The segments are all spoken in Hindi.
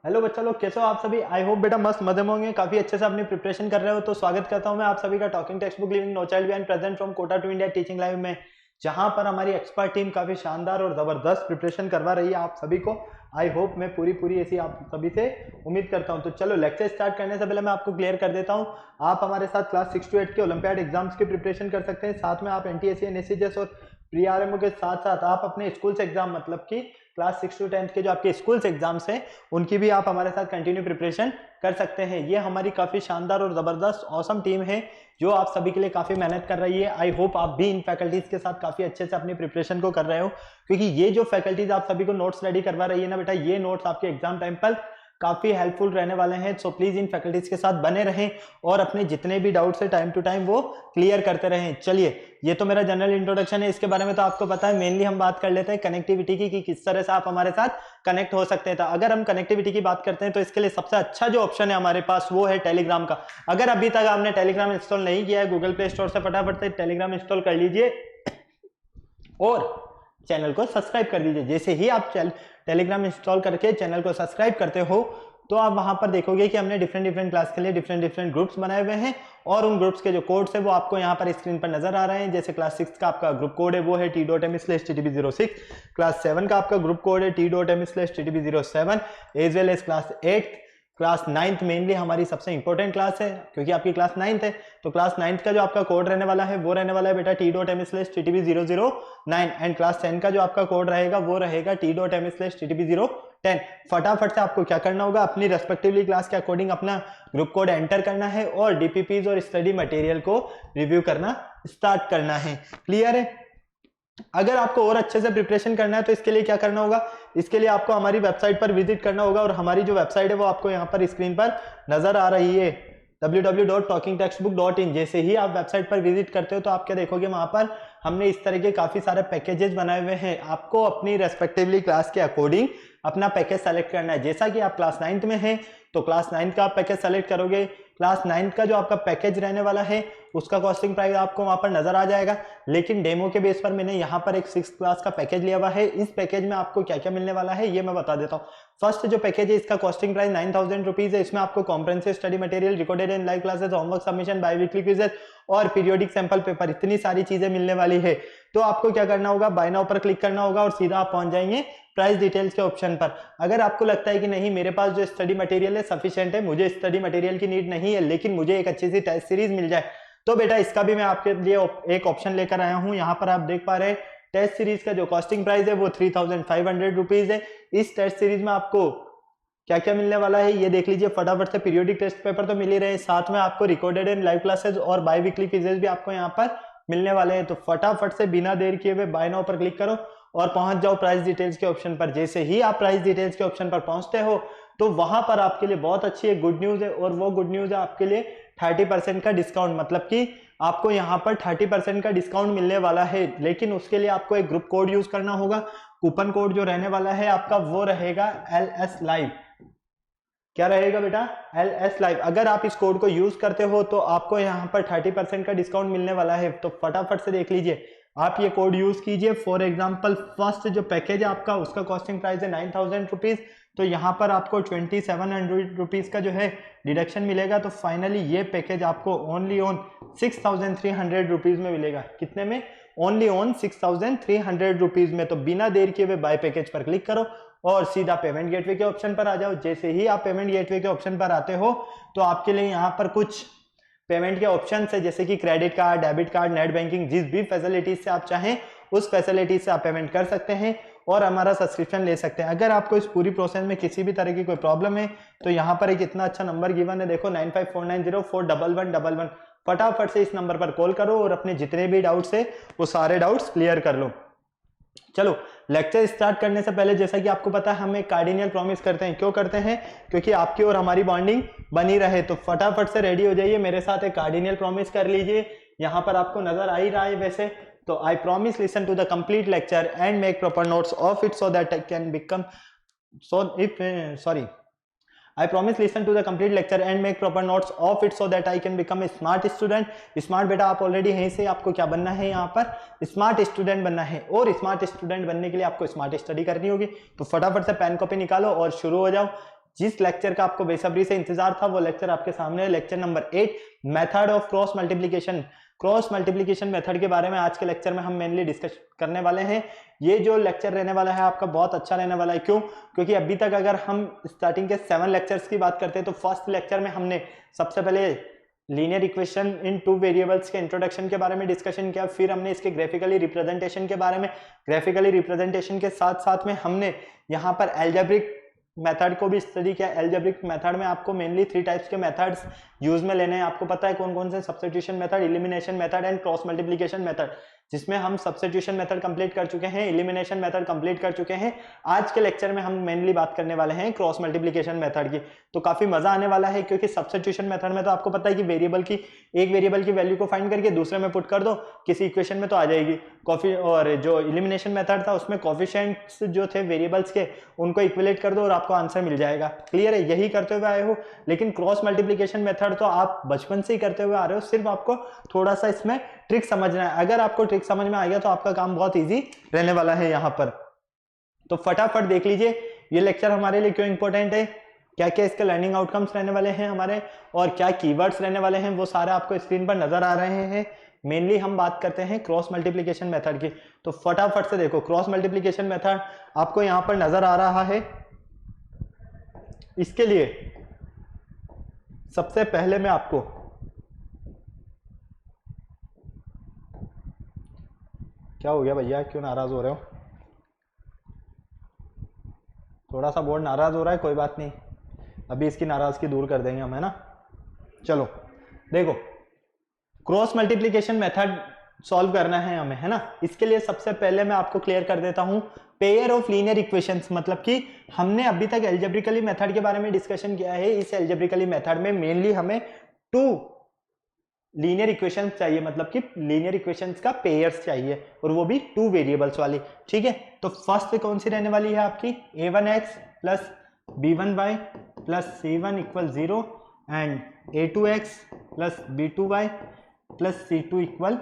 हेलो बच्चा लोग, कैसे हो आप सभी। आई होप बेटा मस्त मजे में होंगे, काफी अच्छे से अपनी प्रिपरेशन कर रहे हो। तो स्वागत करता हूं मैं आप सभी का talking text book leaving no child behind present from Kota to India teaching live में, जहां पर हमारी एक्सपर्ट टीम काफी शानदार और जबरदस्त प्रिपरेशन करवा रही है आप सभी को। आई होप मैं पूरी ऐसी आप सभी से उम्मीद करता हूं। तो चलो लेक्चर स्टार्ट करने से पहले मैं आपको क्लियर कर देता हूं, आप हमारे साथ क्लास 6 to 8 के ओलंपियाड एग्जाम्स की प्रिपरेशन कर सकते हैं। साथ में आप एनटीएससी एनएससीजेस और प्री आरएमओ के साथ साथ आप अपने स्कूल्स एग्जाम मतलब कि क्लास 6 to 10 के जो आपके स्कूल्स एग्जाम्स हैं उनकी भी आप हमारे साथ कंटिन्यू प्रिपरेशन कर सकते हैं। ये हमारी काफी शानदार और जबरदस्त ऑसम टीम है जो आप सभी के लिए काफी मेहनत कर रही है। आई होप आप भी इन फैकल्टीज के साथ काफी अच्छे से अपनी प्रिपरेशन को कर रहे हो, क्योंकि ये जो फैकल्टीज आप सभी को नोट्स रेडी करवा रही है ना बेटा, ये नोट्स आपके एग्जाम टाइम पर काफी हेल्पफुल रहने वाले हैं। सो प्लीज इन फैकल्टीज के साथ बने रहें और अपने जितने भी डाउट्स है टाइम टू टाइम वो क्लियर करते रहें। चलिए, ये तो मेरा जनरल इंट्रोडक्शन है, इसके बारे में तो आपको पता है। मेनली हम बात कर लेते हैं कनेक्टिविटी की कि किस तरह से आप हमारे साथ कनेक्ट हो सकते हैं। तो अगर हम कनेक्टिविटी की बात करते हैं तो इसके लिए सबसे अच्छा जो ऑप्शन है हमारे पास वो है टेलीग्राम का। अगर अभी तक आपने टेलीग्राम इंस्टॉल नहीं किया है, गूगल प्ले स्टोर से फटाफट से टेलीग्राम इंस्टॉल कर लीजिए और चैनल को सब्सक्राइब कर दीजिए। जैसे ही आप टेलीग्राम इंस्टॉल करके चैनल को सब्सक्राइब करते हो तो आप वहां पर देखोगे कि हमने डिफरेंट क्लास के लिए डिफरेंट ग्रुप्स बनाए हुए हैं और उन ग्रुप्स के जो कोड्स है वो आपको यहाँ पर स्क्रीन पर नजर आ रहे हैं। जैसे क्लास 6 का आपका ग्रुप कोड है वो है t.m/ttb06, क्लास 7 का आपका ग्रुप कोड है t.m/ttb07, as well as class 8, class 9th mainly हमारी सबसे इंपॉर्टेंट क्लास है क्योंकि आपकी क्लास 9th है। तो क्लास 9th का जो आपका कोड रहने वाला है वो रहने वाला है बेटा t.m/ttb009 एंड क्लास 10 का जो आपका कोड रहेगा वो रहेगा t.m/ttb010। फटाफट से आपको क्या करना होगा, अपनी रेस्पेक्टिवली क्लास के अकॉर्डिंग अपना ग्रुप कोड एंटर करना है और डीपीपीज और स्टडी मटेरियल को रिव्यू करना स्टार्ट करना है। क्लियर है। अगर आपको और अच्छे से प्रिपरेशन करना है तो इसके लिए क्या करना होगा, इसके लिए आपको हमारी वेबसाइट पर विजिट करना होगा और हमारी जो वेबसाइट है वो आपको यहाँ पर स्क्रीन पर नजर आ रही है www.talkingtextbook.in। जैसे ही आप वेबसाइट पर विजिट करते हो तो आप क्या देखोगे, वहां पर हमने इस तरह के काफी सारे पैकेजेस बनाए हुए हैं। आपको अपनी रेस्पेक्टिवली क्लास के अकॉर्डिंग अपना पैकेज सेलेक्ट करना है। जैसा कि आप क्लास 9th में हैं तो क्लास 9th का आप पैकेज सेलेक्ट करोगे। क्लास 9th का जो आपका पैकेज रहने वाला है उसका कॉस्टिंग प्राइस आपको वहां पर नजर आ जाएगा, लेकिन डेमो के बेस पर मैंने यहाँ पर एक 6th क्लास का पैकेज लिया हुआ है। इस पैकेज में आपको क्या क्या मिलने वाला है ये मैं बता देता हूँ। फर्स्ट जो पैकेज है इसका कॉस्टिंग प्राइस 9000 रुपीज है। इसमें आपको comprehensive study material, recorded and live classes, homework submission, by-weekly quizzes और पीरियोडिक सैंपल पेपर, इतनी सारी चीजें मिलने वाली है। तो आपको क्या करना होगा, बाय नाउ पर क्लिक करना होगा और सीधा आप पहुंच जाएंगे प्राइस डिटेल्स के ऑप्शन पर। अगर आपको लगता है कि नहीं मेरे पास जो स्टडी मटेरियल है सफिशिएंट है, मुझे स्टडी मटेरियल की नीड नहीं है, लेकिन मुझे एक अच्छी सी टेस्ट सीरीज मिल जाए, तो बेटा इसका भी मैं आपके लिए एक ऑप्शन लेकर आया हूं। यहाँ पर आप देख पा रहे हैं टेस्ट सीरीज का जो कॉस्टिंग प्राइस है वो 3500 रुपीज है। इस टेस्ट सीरीज में आपको क्या क्या मिलने वाला है ये देख लीजिए फटाफट से। पीरियोडिक टेस्ट पेपर तो मिल ही रहे, साथ में आपको रिकॉर्डेड एंड लाइव क्लासेस और बाई वीकली क्विजेस भी आपको यहाँ पर मिलने वाले हैं। तो फटाफट से बिना देर किए हुए बाय नाउ पर क्लिक करो और पहुंच जाओ प्राइस डिटेल्स के ऑप्शन पर। जैसे ही आप प्राइस डिटेल्स के ऑप्शन पर पहुंचते हो तो वहां पर आपके लिए बहुत अच्छी एक गुड न्यूज है और वो गुड न्यूज है आपके लिए 30% का डिस्काउंट, मतलब कि आपको यहाँ पर 30% का डिस्काउंट मिलने वाला है। लेकिन उसके लिए आपको एक ग्रुप कोड यूज करना होगा। कूपन कोड जो रहने वाला है आपका वो रहेगा LS लाइव। क्या रहेगा बेटा, LS लाइव। अगर आप इस कोड को यूज करते हो तो आपको यहाँ पर 30% का डिस्काउंट मिलने वाला है। तो फटाफट से देख लीजिए, आप ये कोड यूज कीजिए। फॉर एग्जाम्पल फर्स्ट जो पैकेज है आपका उसका कॉस्टिंग प्राइस है 9000 रुपीज, तो यहाँ पर आपको 2700 रुपीज का जो है डिडक्शन मिलेगा। तो फाइनली ये पैकेज आपको ओनली ऑन 6300 रुपीज में मिलेगा। कितने में, ओनली ऑन 6300 रुपीज में। तो बिना देर किए हुए बाय पैकेज पर क्लिक करो और सीधा पेमेंट गेटवे के ऑप्शन पर आ जाओ। जैसे ही आप पेमेंट गेटवे के ऑप्शन पर आते हो तो आपके लिए यहाँ पर कुछ पेमेंट के ऑप्शन है, जैसे कि credit card, debit card, net banking, जिस भी फैसिलिटीज से आप चाहें उस फैसिलिटी से आप पेमेंट कर सकते हैं और हमारा सब्सक्रिप्शन ले सकते हैं। अगर आपको इस पूरी प्रोसेस में किसी भी तरह की कोई प्रॉब्लम है तो यहाँ पर एक इतना अच्छा नंबर गिवन है, देखो 9549041111। फटाफट से इस नंबर पर कॉल करो और अपने जितने भी डाउट्स है वो सारे डाउट्स क्लियर कर लो। चलो लेक्चर स्टार्ट करने से पहले, जैसा कि आपको पता है हम एक कार्डिनियल प्रॉमिस करते हैं। क्यों करते हैं, क्योंकि आपकी और हमारी बॉन्डिंग बनी रहे। तो फटाफट से रेडी हो जाइए, मेरे साथ एक कार्डिनियल प्रॉमिस कर लीजिए। यहाँ पर आपको नजर आ ही रहा है वैसे। तो I promise listen to the complete lecture and make proper notes of it so that I can become I promise listen to the complete lecture and make proper notes of it so that I can become a smart student। Smart बेटा आप ऑलरेडी हैं से, आपको क्या बनना है, यहाँ पर स्मार्ट स्टूडेंट बनना है और स्मार्ट स्टूडेंट बनने के लिए आपको स्मार्ट स्टडी करनी होगी। तो फटाफट से पेन कॉपी निकालो और शुरू हो जाओ। जिस लेक्चर का आपको बेसब्री से इंतजार था वो लेक्चर आपके सामने है, lecture number 8 method of cross multiplication. Cross multiplication method के बारे में आज के लेक्चर में हम मेनली डिस्कस करने वाले हैं। ये जो लेक्चर रहने वाला है आपका बहुत अच्छा रहने वाला है। क्यों? क्योंकि अभी तक अगर हम स्टार्टिंग के 7 लेक्चर्स की बात करते हैं तो फर्स्ट लेक्चर में हमने सबसे पहले लीनियर इक्वेशन इन 2 वेरिएबल्स के इंट्रोडक्शन के बारे में डिस्कशन किया, फिर हमने इसके ग्राफिकली रिप्रेजेंटेशन के बारे में, ग्राफिकली रिप्रेजेंटेशन के साथ साथ में हमने यहाँ पर एल्जेब्रिक मेथड को भी स्टडी किया। एल्जेब्रिक मेथड में आपको मेनली 3 टाइप्स के मेथड्स यूज में लेने हैं। आपको पता है कौन कौन से? Substitution method, elimination method and cross multiplication method, जिसमें हम सब्स्टिट्यूशन मेथड कंप्लीट कर चुके हैं, एलिमिनेशन मेथड कंप्लीट कर चुके हैं। आज के लेक्चर में हम मेनली बात करने वाले हैं क्रॉस मल्टीप्लिकेशन मेथड की। तो काफी मजा आने वाला है क्योंकि सब्स्टिट्यूशन मेथड में तो आपको पता है कि एक वेरिएबल की वैल्यू को फाइंड करके दूसरे में पुट कर दो, किसी इक्वेशन में तो आ जाएगी। और जो एलिमिनेशन मेथड था उसमें कोफिशिएंट्स जो थे वेरिएबल्स के उनको इक्विलेट कर दो और आपको आंसर मिल जाएगा। क्लियर है? यही करते हुए आए हो। लेकिन क्रॉस मल्टीप्लिकेशन मेथड तो आप बचपन से ही करते हुए आ रहे हो, सिर्फ आपको थोड़ा सा इसमें ट्रिक समझना है। अगर आपको ट्रिक समझ में आ गया तो आपका काम बहुत इजी रहने वाला है यहाँ पर। तो फटाफट देख लीजिए ये लेक्चर हमारे लिए क्यों इंपॉर्टेंट है, क्या क्या इसके लर्निंग आउटकम्स रहने वाले हैं हमारे, और क्या कीवर्ड्स रहने वाले हैं, वो सारे आपको स्क्रीन पर नजर आ रहे हैं। मेनली हम बात करते हैं क्रॉस मल्टीप्लिकेशन मेथड की। तो फटाफट से देखो, क्रॉस मल्टीप्लिकेशन मेथड आपको यहां पर नजर आ रहा है। इसके लिए सबसे पहले मैं आपको क्या हो गया भैया, क्यों नाराज हो रहे हो? थोड़ा सा बोर्ड नाराज हो रहा है, कोई बात नहीं, अभी इसकी नाराजगी दूर कर देंगे हम, है ना। चलो देखो, क्रॉस मल्टीप्लिकेशन मेथड सॉल्व करना है हमें, है ना। इसके लिए सबसे पहले मैं आपको क्लियर कर देता हूं पेयर ऑफ लीनियर इक्वेशंस। मतलब कि हमने अभी तक एल्जेब्रिकली मेथड के बारे में डिस्कशन किया है। इस एल्जेब्रिकली मेथड में मेनली हमें 2 लीनियर इक्वेशंस चाहिए, मतलब कि लीनियर इक्वेशंस का पेयर्स चाहिए, और वो भी 2 वेरिएबल्स वाली। ठीक है, तो फर्स्ट कौन सी रहने वाली है आपकी? a1x plus b1y plus c1 equal 0 and a2x plus b2y plus c2 equal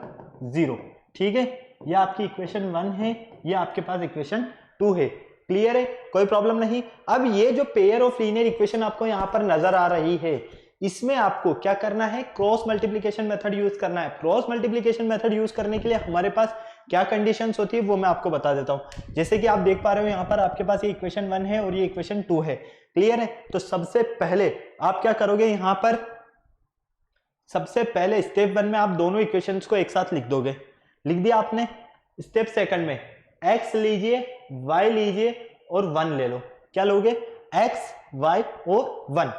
0। ठीक है, यह आपकी इक्वेशन 1 है, यह आपके पास इक्वेशन 2 है। क्लियर है? कोई प्रॉब्लम नहीं। अब ये जो पेयर ऑफ लीनियर इक्वेशन आपको यहां पर नजर आ रही है, इसमें आपको क्या करना है? क्रॉस मल्टीप्लिकेशन मेथड यूज करना है। क्रॉस मल्टीप्लिकेशन मेथड यूज करने के लिए हमारे पास क्या कंडीशंस होती है वो मैं आपको बता देता हूं। जैसे कि आप देख पा रहे हो यहाँ पर आपके पास ये इक्वेशन 1 है और ये इक्वेशन 2 है। क्लियर है? तो सबसे पहले आप क्या करोगे, यहां पर सबसे पहले स्टेप 1 में आप दोनों इक्वेशंस को एक साथ लिख दोगे। लिख दिया आपने। स्टेप सेकंड में x लीजिए, y लीजिए और 1 ले लो। क्या लोगे? x, y और 1।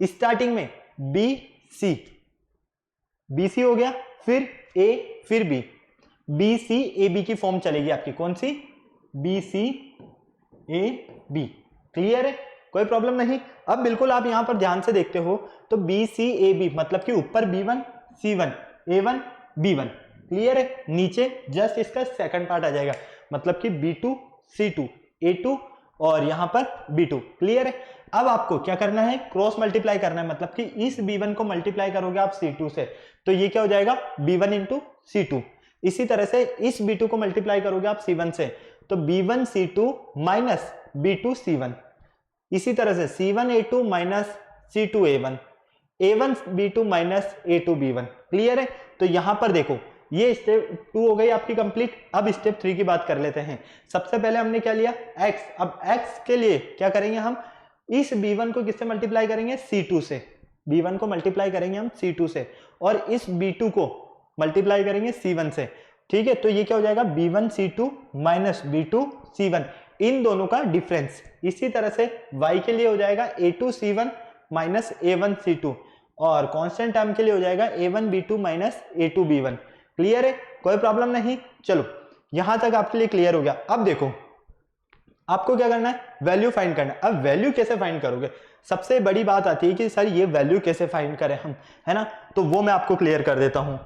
स्टार्टिंग में बी सी हो गया, फिर a, फिर b, B C A B की फॉर्म चलेगी आपकी। कौन सी? B C A B. Clear है? कोई प्रॉब्लम नहीं। अब बिल्कुल आप यहां पर ध्यान से देखते हो तो बी सी ए बी मतलब कि ऊपर b1 c1 a1 b1। Clear है? नीचे जस्ट इसका सेकंड पार्ट आ जाएगा, मतलब कि b2 c2 a2 और यहां पर b2। क्लियर है? अब आपको क्या करना है? क्रॉस मल्टीप्लाई करना है, मतलब कि इस b1 को मल्टीप्लाई करोगे आप c2 से, तो ये क्या हो जाएगा? b1 into c2। इसी तरह से इस b2 को मल्टीप्लाई करोगे आप c1 से, तो b1 c2 minus b2 c1। इसी तरह से c1 a2 minus c2 a1, a1 b2 minus a2 b1। Clear है? तो यहां पर देखो, ये स्टेप 2 हो गई आपकी कंप्लीट। अब स्टेप 3 की बात कर लेते हैं। सबसे पहले हमने क्या लिया? x। अब x के लिए क्या करेंगे हम? इस b1 को किससे मल्टीप्लाई करेंगे? c2 से। b1 को मल्टीप्लाई करेंगे हम c2 से, और इस b2 को मल्टीप्लाई करेंगे c1 से। ठीक है, तो ये क्या हो जाएगा? b1 c2 minus b2 c1, इन दोनों का डिफरेंस। इसी तरह से y के लिए हो जाएगा a2 c1 minus a1 c2, और कांस्टेंट टर्म के लिए हो जाएगा a1 b2 minus a2 b1। Clear है? कोई प्रॉब्लम नहीं। चलो यहां तक आपके लिए क्लियर हो गया। अब देखो, आपको क्या करना है? वैल्यू फाइंड करना है। अब वैल्यू कैसे फाइंड करोगे? सबसे बड़ी बात आती है कि सर ये वैल्यू कैसे फाइंड करें हम, है ना। तो वो मैं आपको क्लियर कर देता हूं।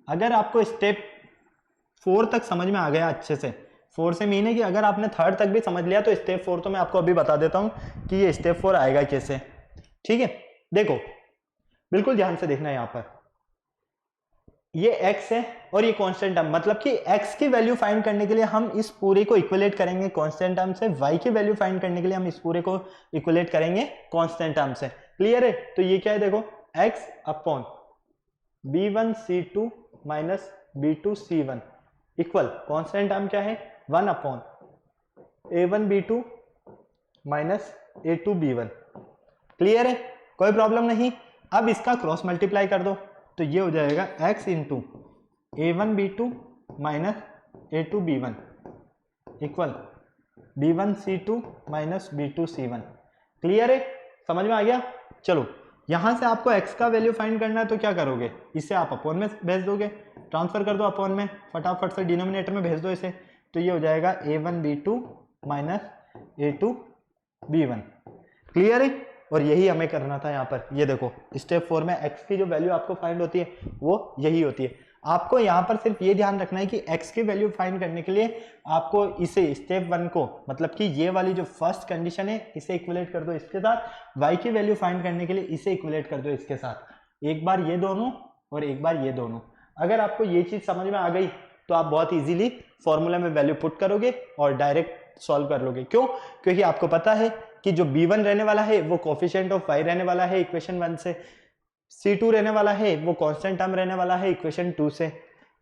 अगर आपको स्टेप 4 तक समझ में आ गया अच्छे से, 4 से मीन है कि अगर आपने 3rd तक भी समझ लिया, तो स्टेप 4 तो मैं आपको अभी बता देता हूं कि ये स्टेप 4 आएगा कैसे। ठीक है, देखो बिल्कुल ध्यान से देखना। यहां पर ये x है और ये कांस्टेंट टर्म, मतलब कि x की वैल्यू फाइंड करने के लिए हम इस पूरे को इक्विलेट करेंगे कांस्टेंट टर्म से, y की वैल्यू फाइंड करने के लिए हम इस पूरे को इक्विलेट करेंगे कांस्टेंट टर्म से। क्लियर है? तो ये क्या है देखो, x upon b1 c2 minus b2 c1 equal constant term क्या है 1 upon a1 b2 minus a2 b1। Clear है? कोई प्रॉब्लम नहीं। अब इसका क्रॉस मल्टीप्लाई कर दो तो ये हो जाएगा x into a1 b2 minus a2 b1 equal b1 c2 minus b2 c1। Clear है? समझ में आ गया? चलो यहां से आपको x का वैल्यू फाइंड करना है तो क्या करोगे, इसे आप अपॉन में भेज दोगे, ट्रांसफर कर दो अपॉन में, फटाफट से डिनोमिनेटर में भेज दो इसे, तो ये हो जाएगा a1 b2 minus a2 b1। Clear है? और यही हमें करना था यहाँ पर। ये देखो स्टेप 4 में x की जो वैल्यू आपको फाइंड होती है वो यही होती है। आपको यहाँ पर सिर्फ ये ध्यान रखना है कि x की वैल्यू फाइंड करने के लिए आपको इसे स्टेप 1 को, मतलब कि ये वाली जो फर्स्ट कंडीशन है इसे इक्विलेट कर दो इसके साथ, y की वैल्यू फाइंड करने के लिए इसे इक्विलेट कर दो इसके साथ, एक बार ये दोनों और एक बार ये दोनों। अगर आपको ये चीज समझ में आ गई तो आप बहुत इजीली फॉर्मूला में वैल्यू पुट करोगे और डायरेक्ट सॉल्व कर लोगे। क्यों? क्योंकि आपको पता है कि जो b1 रहने वाला है वो कोफिशिएंट ऑफ y रहने वाला है इक्वेशन 1 से, c2 रहने वाला है वो कांस्टेंट टर्म रहने वाला है इक्वेशन 2 से,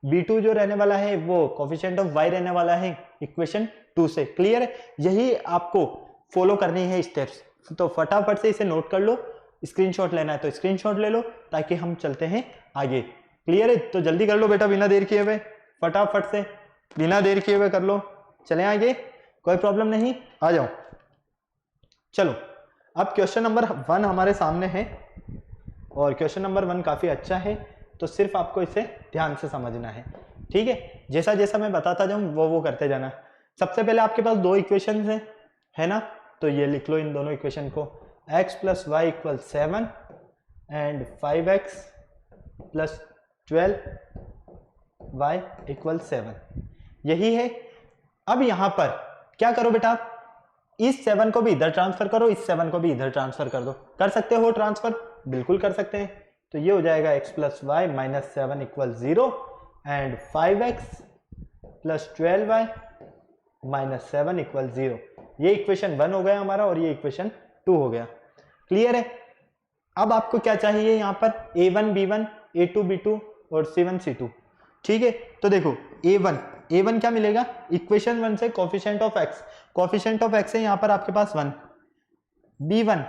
b2 जो रहने वाला है वो कोफिशिएंट ऑफ y रहने वाला है इक्वेशन 2 से। क्लियर है? यही आपको फॉलो करनी है स्टेप्स। तो फटाफट से इसे नोट कर लो, स्क्रीनशॉट लेना है तो स्क्रीनशॉट ले लो ताकि हम चलते हैं आगे। क्लियर है? तो जल्दी कर लो बेटा, बिना देर किए हुए, फटाफट से बिना देर किए हुए कर लो, चले आगे, कोई प्रॉब्लम नहीं, आ जाओ। चलो अब क्वेश्चन नंबर 1 हमारे सामने है और क्वेश्चन नंबर 1 काफी अच्छा है, तो सिर्फ आपको इसे ध्यान से समझना है। ठीक है? जैसा जैसा मैं बताता जाऊं वो करते जाना। सबसे पहले आपके पास दो इक्वेशन है ना, तो ये लिख लो इन दोनों इक्वेशन को, x plus y equal 7 and 5x plus 12y equal 7, यही है। अब यहां पर क्या करो बेटा, इस 7 को भी इधर ट्रांसफर करो, इस 7 को भी इधर ट्रांसफर कर दो। कर सकते हो ट्रांसफर? बिल्कुल कर सकते हैं। तो ये हो जाएगा x plus y minus 7 equal 0 and 5x plus 12y minus 7 equal 0। ये इक्वेशन 1 हो गया हमारा और ये इक्वेशन 2 हो गया। क्लियर है? अब आपको क्या चाहिए यहाँ पर, a1 b1 a2 b2 और c1 c2। ठीक है? तो देखो a1 क्या मिलेगा, इक्वेशन 1 से कोफिशिएंट ऑफ x है यहाँ पर आपके पास 1, b1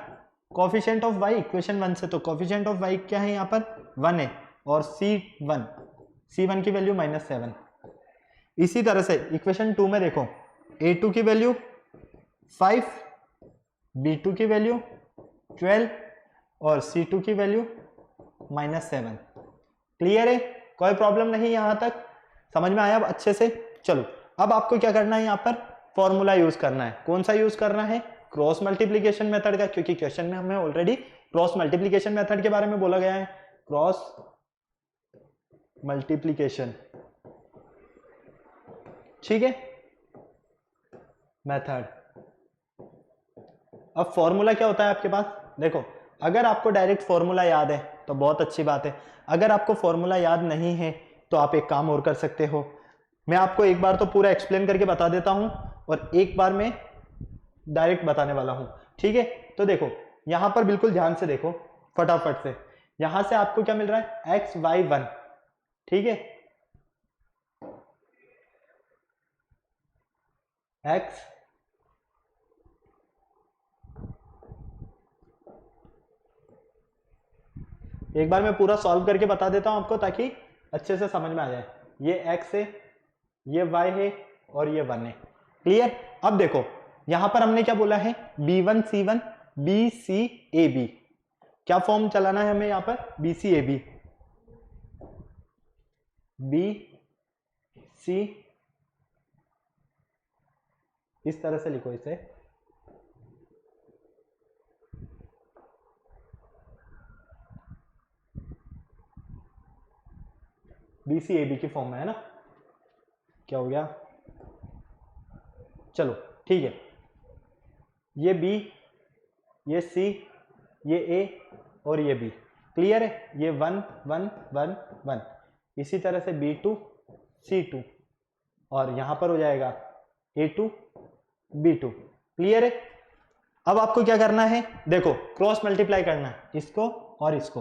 coefficient of y equation 1 से, तो कोफिशिएंट ऑफ y क्या है यहाँ पर 1 है, और c1 की वैल्यू -7। इसी तरह से इक्वेशन 2 में देखो a2 की वैल्यू 5, b2 की वैल्यू 12 और c2 की वैल्यू -7। क्लियर है? कोई प्रॉब्लम नहीं, यहां तक समझ में आया अब अच्छे से? चलो अब आपको क्या करना है, यहाँ पर फॉर्मूला यूज करना है। कौन सा यूज करना है? क्रॉस मल्टीप्लीकेशन मेथड का, क्योंकि क्वेश्चन में हमें ऑलरेडी क्रॉस मल्टीप्लीकेशन मेथड के बारे में बोला गया है। क्रॉस मल्टीप्लीकेशन, ठीक है, मेथड। अब फॉर्मूला क्या होता है आपके पास, देखो अगर आपको डायरेक्ट फॉर्मूला याद है तो बहुत अच्छी बात है, अगर आपको फॉर्मूला याद नहीं है तो आप एक काम और कर सकते हो। मैं आपको एक बार तो पूरा एक्सप्लेन करके बता देता हूं और एक बार मैं डायरेक्ट बताने वाला हूं। ठीक है? तो देखो यहां पर बिल्कुल ध्यान से देखो फटाफट से, यहां से आपको क्या मिल रहा है, x y 1, ठीक है, x एक बार मैं पूरा सॉल्व करके बता देता हूं आपको ताकि अच्छे से समझ में आ जाए। ये x है, ये y है और ये 1 है। क्लियर? अब देखो यहां पर हमने क्या बोला है, b1 c1 b c a b, क्या फॉर्म चलाना है हमें यहाँ पर, b c a b, b c, इस तरह से लिखो इसे, बी सी ए बी की फॉर्म में है ना, क्या हो गया, चलो ठीक है, ये B, ये C, ये A और ये B। क्लियर है? ये 1 1 1 1। इसी तरह से B2 C2 और यहां पर हो जाएगा A2 B2। क्लियर है? अब आपको क्या करना है, देखो क्रॉस मल्टीप्लाई करना है इसको और इसको,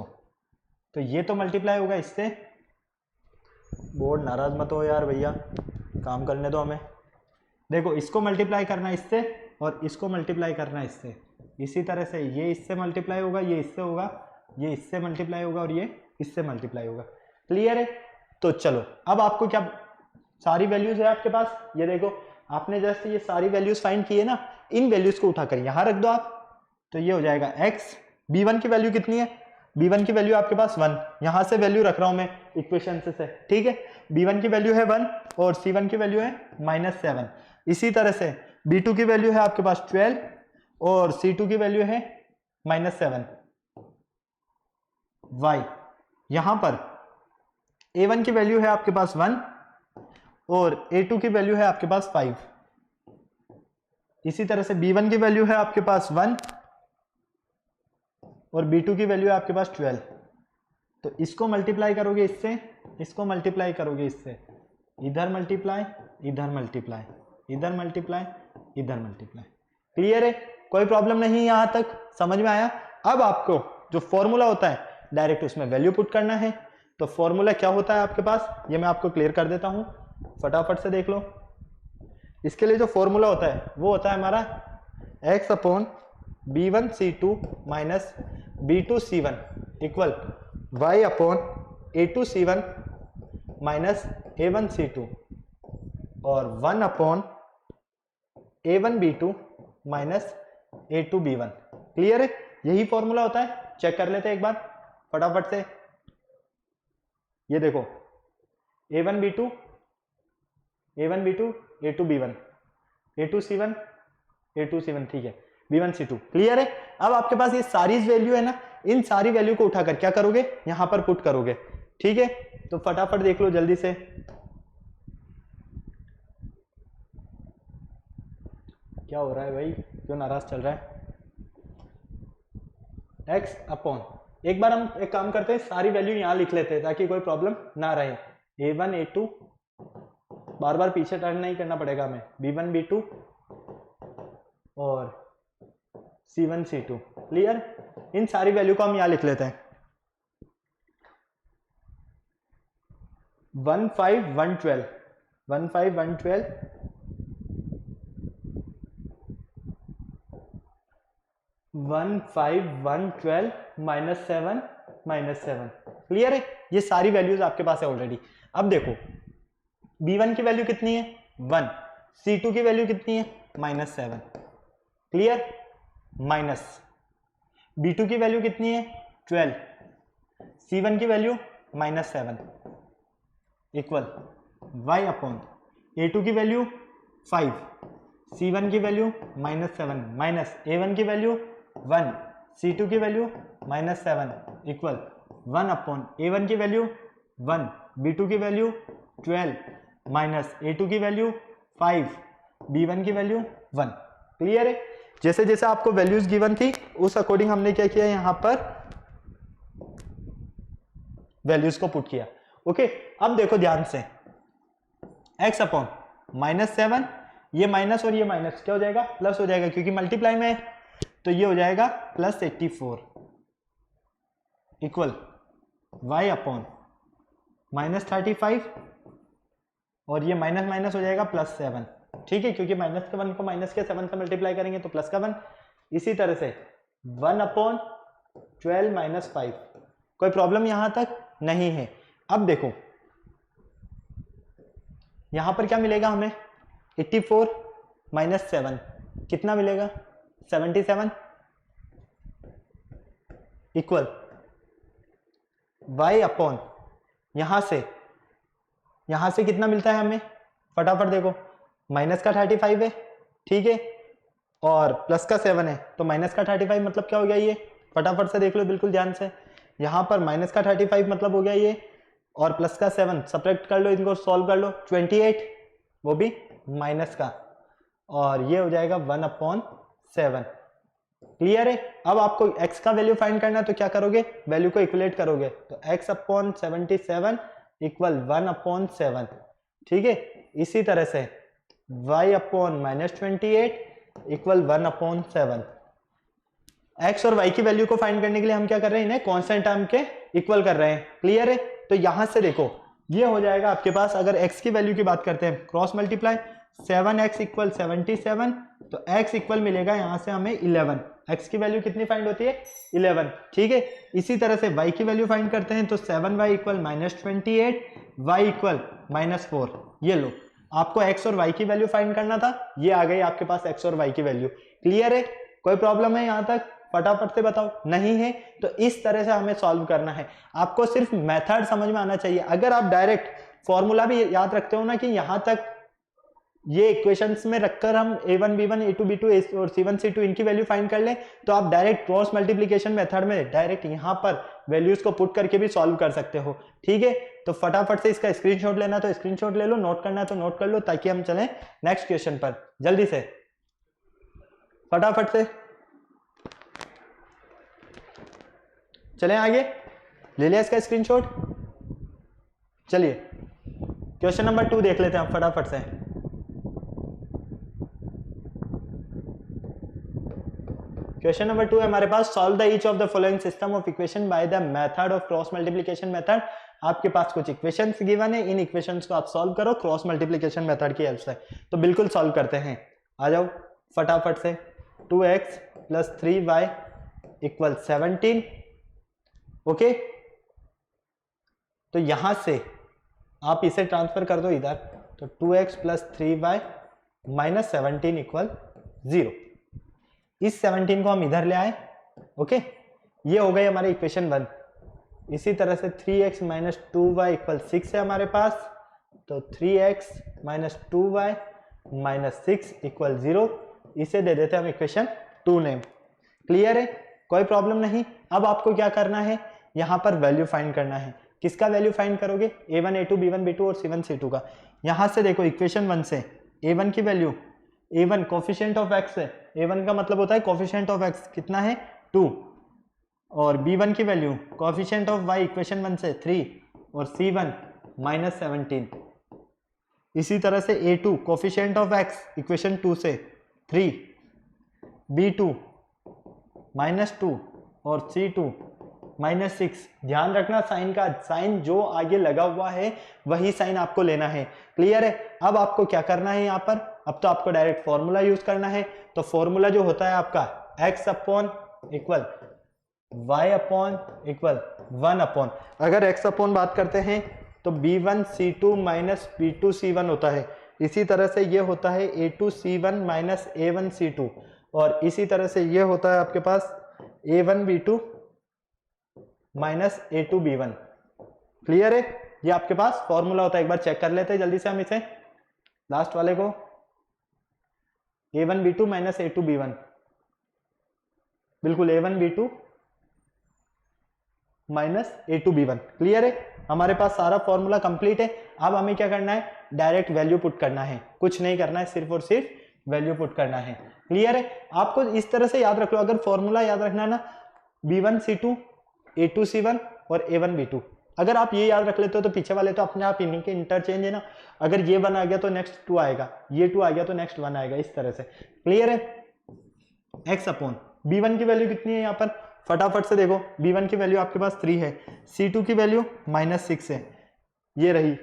तो ये तो मल्टीप्लाई होगा इससे। बोर्ड नाराज मत हो यार भैया, काम करने दो हमें। देखो इसको मल्टीप्लाई करना है इससे और इसको मल्टीप्लाई करना है इससे। इसी तरह से ये इससे मल्टीप्लाई होगा, ये इससे होगा, ये इससे मल्टीप्लाई होगा और ये इससे मल्टीप्लाई होगा। क्लियर है? तो चलो अब आपको क्या, सारी वैल्यूज है आपके पास, ये देखो आपने जैसे ये सारी वैल्यूज फाइंड की है ना, इन वैल्यूज को उठाकर यहां रख दो आप, तो ये हो जाएगा x। b1 की वैल्यू कितनी है, b1 की वैल्यू आपके पास 1, यहां से वैल्यू रख रहा हूं मैं इक्वेशन से, ठीक है। b1 की वैल्यू है 1 और c1 की वैल्यू है -7। इसी तरह से b2 की वैल्यू है आपके पास 12 और c2 की वैल्यू है -7। y यहां पर a1 की वैल्यू है आपके पास 1 और a2 की वैल्यू है आपके पास 5। इसी तरह से b1 की वैल्यू है आपके पास 1 और b2 की वैल्यू है आपके पास 12। तो इसको मल्टीप्लाई करोगे इससे, इसको मल्टीप्लाई करोगे इससे, इधर मल्टीप्लाई, इधर मल्टीप्लाई, इधर मल्टीप्लाई, इधर मल्टीप्लाई। क्लियर है? कोई प्रॉब्लम नहीं, यहां तक समझ में आया? अब आपको जो फॉर्मूला होता है डायरेक्ट उसमें वैल्यू पुट करना है। तो फॉर्मूला क्या होता है आपके पास, ये मैं आपको क्लियर कर देता हूं, फटाफट से देख लो। इसके लिए जो फॉर्मूला होता है वो होता है हमारा x upon b1 c2 minus b2 c1 equal y upon a2 c1 minus a1 c2 और 1 upon a1 b2 minus a2 b1। Clear है? यही फॉर्मूला होता है, चेक कर लेते हैं एक बार फटाफट से। ये देखो a1 b2 a1 b2 a2 b1 a2 c1 a2 c1, ठीक है, b1 c2। क्लियर है? अब आपके पास ये सारी वैल्यू है ना, इन सारी वैल्यू को उठाकर क्या करोगे, यहां पर पुट करोगे। ठीक है, तो फटाफट देख लो जल्दी से। क्या हो रहा है भाई, क्यों नाराज चल रहा है? x अपॉन, एक बार हम एक काम करते हैं, सारी वैल्यू यहां लिख लेते हैं ताकि कोई प्रॉब्लम ना रहे। a1 a2, बार बार पीछे टर्न नहीं करना पड़ेगा हमें, b1 b2 और c1 c2। क्लियर? इन सारी वैल्यू को हम यहां लिख लेते हैं। 1 5 1 12 1 5 1 12 1 5 1 12 -7 -7। क्लियर है? ये सारी वैल्यूज आपके पास है ऑलरेडी। अब देखो b1 की वैल्यू कितनी है 1, c2 की वैल्यू कितनी है -7। क्लियर? माइनस b2 की वैल्यू कितनी है 12, c1 की value -7 equal y upon a2 की वैल्यू 5, c1 की वैल्यू -7 माइनस a1 की वैल्यू 1, c2 की वैल्यू -7 इक्वल 1 अपॉन a1 की वैल्यू 1, b2 की वैल्यू 12 माइनस a2 की वैल्यू 5, b1 की वैल्यू 1। क्लियर है? जैसे जैसे आपको वैल्यूज गिवन थी उस अकॉर्डिंग हमने क्या किया, यहां पर वैल्यूज को पुट किया। ओके, अब देखो ध्यान से, x अपॉन -7, ये माइनस और ये माइनस क्या हो जाएगा, प्लस हो जाएगा क्योंकि मल्टीप्लाई में है, तो ये हो जाएगा +84 इक्वल y अपॉन -35 और ये माइनस माइनस हो जाएगा +7। ठीक है, क्योंकि माइनस के 1 को माइनस के 7 से मल्टीप्लाई करेंगे तो प्लस का 1। इसी तरह से 1 अपॉन 12 माइनस 5। कोई प्रॉब्लम यहां तक नहीं है। अब देखो यहां पर क्या मिलेगा हमें, 84 माइनस 7 कितना मिलेगा 77 इक्वल y अपॉन यहां से कितना मिलता है हमें, फटाफट देखो, माइनस का 35 है, ठीक है, और प्लस का 7 है, तो माइनस का 35 मतलब क्या हो गया, ये फटाफट से देख लो बिल्कुल ध्यान से। यहां पर माइनस का 35 मतलब हो गया ये, और प्लस का 7 सब्ट्रैक्ट कर लो, इनको सॉल्व कर लो, 28 वो भी माइनस का, और ये हो जाएगा 1/7। क्लियर है? अब आपको x का वैल्यू फाइंड करना है तो क्या करोगे, वैल्यू को इक्वलेट करोगे, तो x/77 इक्वल 1/7, ठीक है। इसी तरह से y/-28 इक्वल 1/7। x और y की वैल्यू को फाइंड करने के लिए हम क्या कर रहे हैं, इन्हें कांस्टेंट टर्म के इक्वल कर रहे हैं, क्लियर है। तो यहां से देखो ये हो जाएगा आपके पास, अगर x की वैल्यू की बात करते हैं क्रॉस मल्टीप्लाई 7x इक्वल 77, तो x इक्वल मिलेगा यहां से हमें 11। x की वैल्यू कितनी फाइंड होती है, 11, ठीक है। इसी तरह से y की वैल्यू फाइंड करते हैं तो 7y इक्वल -28, y इक्वल -4। ये लो, आपको x और y की वैल्यू फाइंड करना था, ये आ गई आपके पास x और y की वैल्यू, क्लियर है। कोई प्रॉब्लम है यहां तक, फटाफट से बताओ, नहीं है तो इस तरह से हमें सॉल्व करना है। आपको सिर्फ मेथड समझ में आना चाहिए। अगर आप डायरेक्ट फॉर्मूला भी याद रखते हो ना कि यहां तक ये इक्वेशंस में रखकर हम a1 b1 a2 b2 और c1 c2 इनकी वैल्यू फाइंड कर लें, तो आप डायरेक्ट क्रॉस मल्टीप्लिकेशन मेथड में डायरेक्ट यहां पर वैल्यूज को पुट करके भी सॉल्व कर सकते हो, ठीक है। तो फटाफट से इसका स्क्रीनशॉट लेना तो स्क्रीनशॉट ले लो, नोट करना तो नोट कर लो, ताकि हम चलें नेक्स्ट क्वेश्चन पर जल्दी से, फटाफट से चलें आगे। ले लिया इसका स्क्रीनशॉट, चलिए क्वेश्चन नंबर 2 देख लेते हैं हम फटाफट से। क्वेश्चन नंबर 2 है हमारे पास, solve the each of the following system of equation by the method of cross multiplication method. आपके पास कुछ इक्वेशंस गिवन है, इन इक्वेशंस को आप सॉल्व करो क्रॉस मल्टीप्लिकेशन मेथड की हेल्प से। तो बिल्कुल सॉल्व करते हैं, आ जाओ फटाफट से। 2x + 3y equal 17, okay. तो यहां से आप इसे ट्रांसफर कर दो इधर, तो 2x + 3y - 17 इक्वल 0। इस 17 को हम इधर ले आए, ओके। ये हो गई हमारे इक्वेशन 1। इसी तरह से 3x - 2y इक्वल 6 है हमारे पास, तो 3x - 2y - 6 इक्वल 0। इसे दे देते हैं हम इक्वेशन 2 नेम, क्लियर है, कोई प्रॉब्लम नहीं। अब आपको क्या करना है, यहां पर वैल्यू फाइंड करना है। किसका वैल्यू फाइंड करोगे, a1 a2 b1 b2 और c1 c2 का। यहां से देखो इक्वेशन 1 से a1 की value, a1 coefficient of x है, a1 का मतलब होता है कोफिशिएंट ऑफ x कितना है 2, और b1 की value coefficient of y equation 1 से 3 और c1 -17। इसी तरह से a2 coefficient of x equation 2 से 3, b2 -2 और c2 -6। ध्यान रखना साइन का, साइन जो आगे लगा हुआ है वही साइन आपको लेना है, क्लियर है। अब आपको क्या करना है यहाँ पर, अब तो आपको डायरेक्ट फॉर्मूला यूज करना है। तो फॉर्मूला जो होता है आपका x/= y/= 1/। अगर x/ बात करते हैं तो b1 c2 - b2 c1 होता है। इसी तरह से ये होता है a2 c1 - a1 c2, और इसी तरह से ये होता है आपके पास a1 b2 - a2 b1, clear है। ये आपके पास फॉर्मूला होता है, एक बार चेक कर लेते हैं जल्दी से हम इसे, लास्ट वाले को, a1 b2 - a2 b1, बिल्कुल a1 b2 - a2 b1, clear है। हमारे पास सारा फॉर्मूला कंप्लीट है। अब हमें क्या करना है, डायरेक्ट वैल्यू पुट करना है, कुछ नहीं करना है, सिर्फ और सिर्फ वैल्यू पुट करना है, क्लियर है। आपको इस तरह से याद रख लो, अगर फॉर्मूला याद रखना है ना, b1 c2 a2 c1 और a1 b2, अगर आप ये याद रख लेते हो तो पीछे वाले तो अपने आप इन्हीं के इंटरचेंज है ना। अगर ये 1 आ गया तो नेक्स्ट 2 आएगा, ये 2 आ गया तो नेक्स्ट 1 आएगा, इस तरह से, क्लियर है। x/ b1 की वैल्यू कितनी है यहाँ पर, फटाफट से देखो, b1 की वैल्यू आपके पास 3 है, c2 की वैल्यू -6 है, ये रही,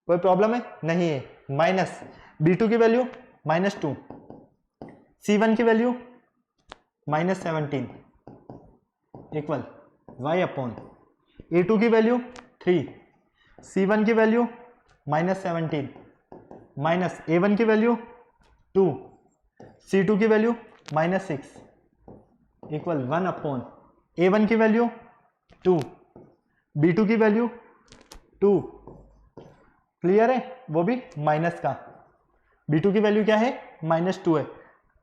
कोई प्रॉब्लम है नहीं है, माइनस b2 की वैल्यू -2, c1 की वैल्यू -17 इक्वल y/, a2 की वैल्यू 3, c1 की वैल्यू -17 माइनस a1 की वैल्यू 2, c2 की वैल्यू -6 इक्वल 1/, a1 की वैल्यू 2, b2 की वैल्यू 2, क्लियर है, वो भी माइनस का, b2 की वैल्यू क्या है -2 है,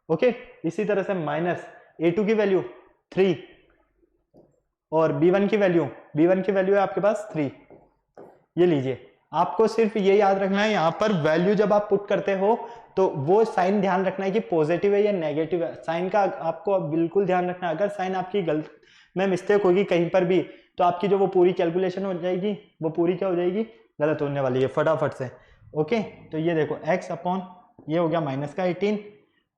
ओके। इसी तरह से माइनस a2 की वैल्यू 3 और b1 की वैल्यू है आपके पास 3। ये लीजिए, आपको सिर्फ ये याद रखना है, यहाँ पर वैल्यू जब आप पुट करते हो तो वो साइन ध्यान रखना है कि पॉजिटिव है या नेगेटिव है, साइन का आपको बिल्कुल ध्यान रखना है। अगर साइन आपकी गलत में मिस्टेक होगी कहीं पर भी, तो आपकी जो वो पूरी कैलकुलेशन हो जाएगी, वो पूरी क्या हो जाएगी, गलत होने वाली है फटाफट से। ओके, तो ये देखो x अपॉन ये हो गया माइनस का 18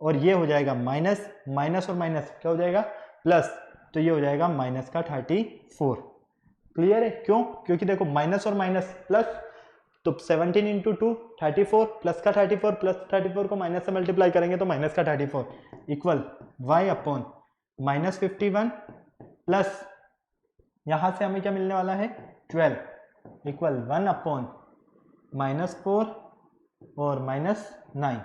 और ये हो जाएगा माइनस माइनस और माइनस क्या हो जाएगा प्लस, तो ये हो जाएगा माइनस का 34। क्लियर है? क्यों? क्योंकि देखो माइनस और माइनस प्लस, तो 17 इंटू 2 34 प्लस का 34 प्लस 34 को माइनस से मल्टीप्लाई करेंगे तो माइनस का 34 equal y upon minus 51 plus यहां से हमें क्या मिलने वाला है 12 इक्वल 1 अपॉन माइनस 4 और माइनस 9।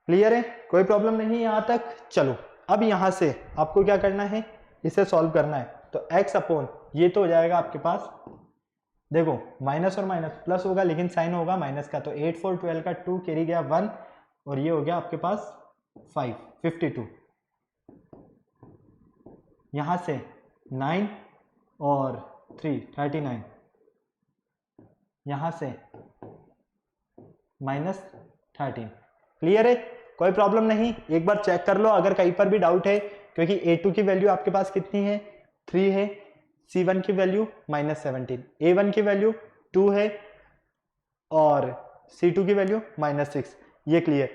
क्लियर है? कोई प्रॉब्लम नहीं है यहां तक? चलो अब यहां से आपको क्या करना है, इसे सॉल्व करना है। तो x अपॉन ये तो हो जाएगा आपके पास, देखो माइनस और माइनस प्लस होगा लेकिन साइन होगा माइनस का, तो 8 4 12 का 2 कैरी गया 1 और ये हो गया आपके पास 5 52। यहां से 9 और 3 39, यहां से माइनस 13। क्लियर है? कोई प्रॉब्लम नहीं, एक बार चेक कर लो अगर कहीं पर भी डाउट है, क्योंकि a2 की वैल्यू आपके पास कितनी है 3 है, c1 की वैल्यू माइनस 17, a1 की वैल्यू 2 है और c2 की वैल्यू माइनस 6। ये क्लियर?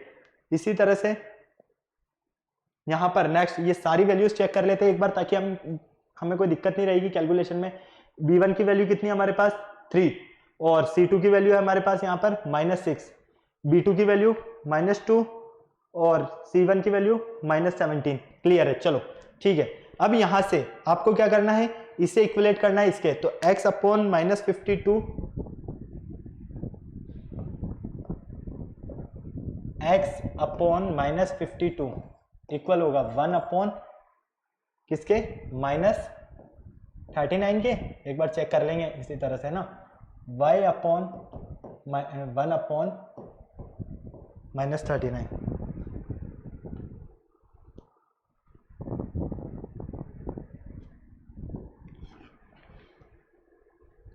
इसी तरह से यहां पर नेक्स्ट ये सारी वैल्यूज चेक कर लेते हैं एक बार, ताकि हमें कोई दिक्कत नहीं रहेगी कैलकुलेशन में। b1 की वैल्यू कितनी है हमारे पास 3 और c2 की वैल्यू है हमारे पास यहाँ पर माइनस 6, b2 की वैल्यू माइनस 2 और c1 की वैल्यू माइनस 17। क्लियर है? चलो ठीक है, अब यहां से आपको क्या करना है, इसे इक्विलेट करना है इसके, तो x upon minus 52 x upon minus 52 equal होगा 1 अपॉन किसके माइनस 39 के, एक बार चेक कर लेंगे इसी तरह से ना, y upon 1 upon minus 39।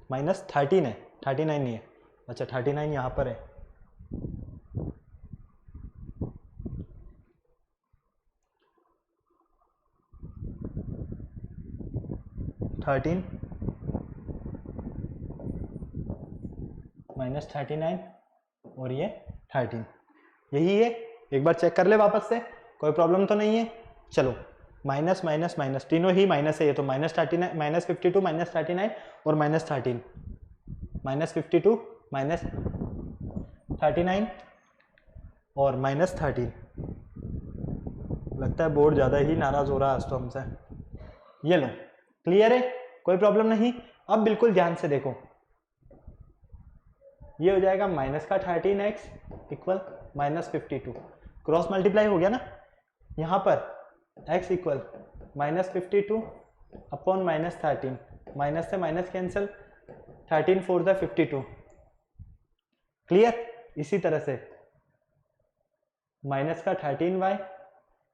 Minus 13 है, 39 नहीं है। अच्छा 39 यहाँ पर है, थर्टीन माइनस 39 और ये 13, यही है। एक बार चेक कर ले वापस से, कोई प्रॉब्लम तो नहीं है। चलो माइनस माइनस माइनस तीनों ही माइनस है, ये तो माइनस 39 माइनस 52 माइनस 39 और माइनस 13, माइनस 52 माइनस 39 और माइनस 13। लगता है बोर्ड ज़्यादा ही नाराज हो रहा है आज तो हमसे। ये लो, क्लियर है? कोई प्रॉब्लम नहीं। अब बिल्कुल ध्यान से देखो, ये हो जाएगा माइनस का 13x equal minus 52, cross multiply हो गया ना यहाँ पर, x equal minus 52 upon minus 13, minus से माइनस कैंसिल, 13 4 द 52। क्लियर? इसी तरह से माइनस का 13y,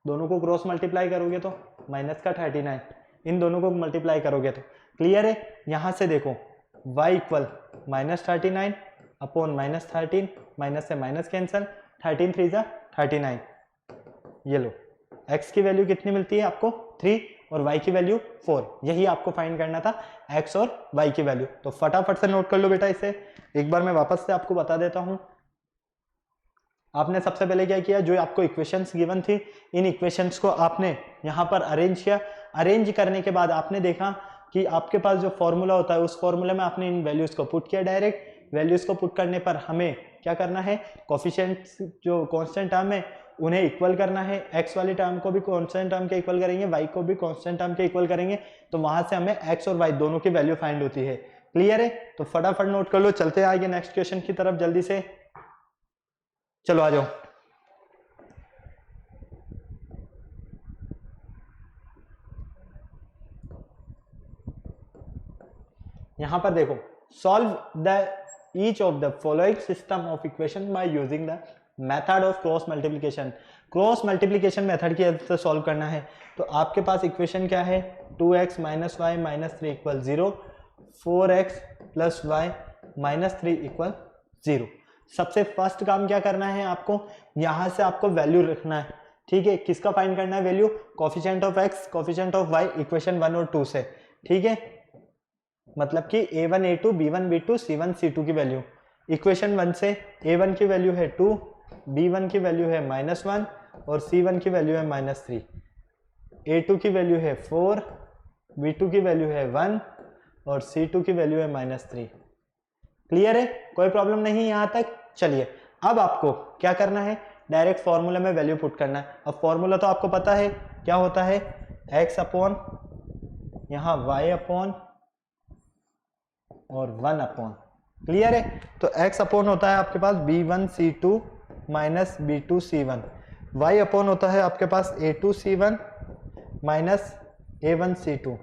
दोनों को क्रॉस मल्टीप्लाई करोगे तो माइनस का 39, इन दोनों को मल्टीप्लाई करोगे तो क्लियर है? यहां से देखो y equal minus 39 upon minus 13, minus से माइनस कैंसिल, 13 3 जा 39। ये लो, x की वैल्यू कितनी मिलती है आपको 3 और y की वैल्यू 4, यही आपको फाइंड करना था x और y की वैल्यू। तो फटाफट से नोट कर लो बेटा इसे, एक बार मैं वापस से आपको बता देता हूं। आपने सबसे पहले क्या किया, जो आपको इक्वेशंस गिवन थी, इन इक्वेशंस को आपने यहाँ पर अरेंज किया। अरेंज करने के बाद आपने देखा कि आपके पास जो फॉर्मूला होता है, उस फॉर्मूले में आपने इन वैल्यूज को पुट किया डायरेक्ट। वैल्यूज को पुट करने पर हमें क्या करना है, कोफिशिएंट्स जो कांस्टेंट टर्म है उन्हें इक्वल करना है। एक्स वाली टर्म को भी कांस्टेंट टर्म के इक्वल करेंगे, वाई को भी कांस्टेंट टर्म के इक्वल करेंगे, तो वहां से हमें एक्स और वाई दोनों की वैल्यू फाइंड होती है। क्लियर है? तो फटाफट नोट कर लो, चलते हैं आगे नेक्स्ट क्वेश्चन की तरफ जल्दी से। चलो आ जाओ। यहां पर देखो, solve the each of the following system of equation by using the method of cross multiplication. Cross multiplication method की हेल्प से सॉल्व करना है। तो आपके पास इक्वेशन क्या है, 2x minus y minus 3 equal 0, 4x plus y minus 3 equal 0। सबसे फर्स्ट काम क्या करना है आपको, यहां से आपको वैल्यू रखना है। ठीक है, किसका फाइंड करना है value, coefficient of x coefficient of y equation 1 और 2 से। ठीक है, मतलब कि a1 a2 b1 b2 c1 c2 की वैल्यू। इक्वेशन 1 से a1 की वैल्यू है 2, b1 की वैल्यू है -1 और c1 की वैल्यू है -3, a2 की वैल्यू है 4, b2 की वैल्यू है 1 और c2 की वैल्यू है -3। क्लियर है, कोई प्रॉब्लम नहीं यहाँ तक। चलिए अब आपको क्या करना है, डायरेक्ट फॉर्मूला में वैल्यू पुट करना है। अब फॉर्मूला तो आपको पता है क्या होता है, x अपॉन यहाँ y अपॉन और 1 अपॉन। क्लियर है, तो x अपॉन होता है आपके पास b1 c2 minus b2 c1, y upon होता है आपके पास a2 c1 minus a1 c2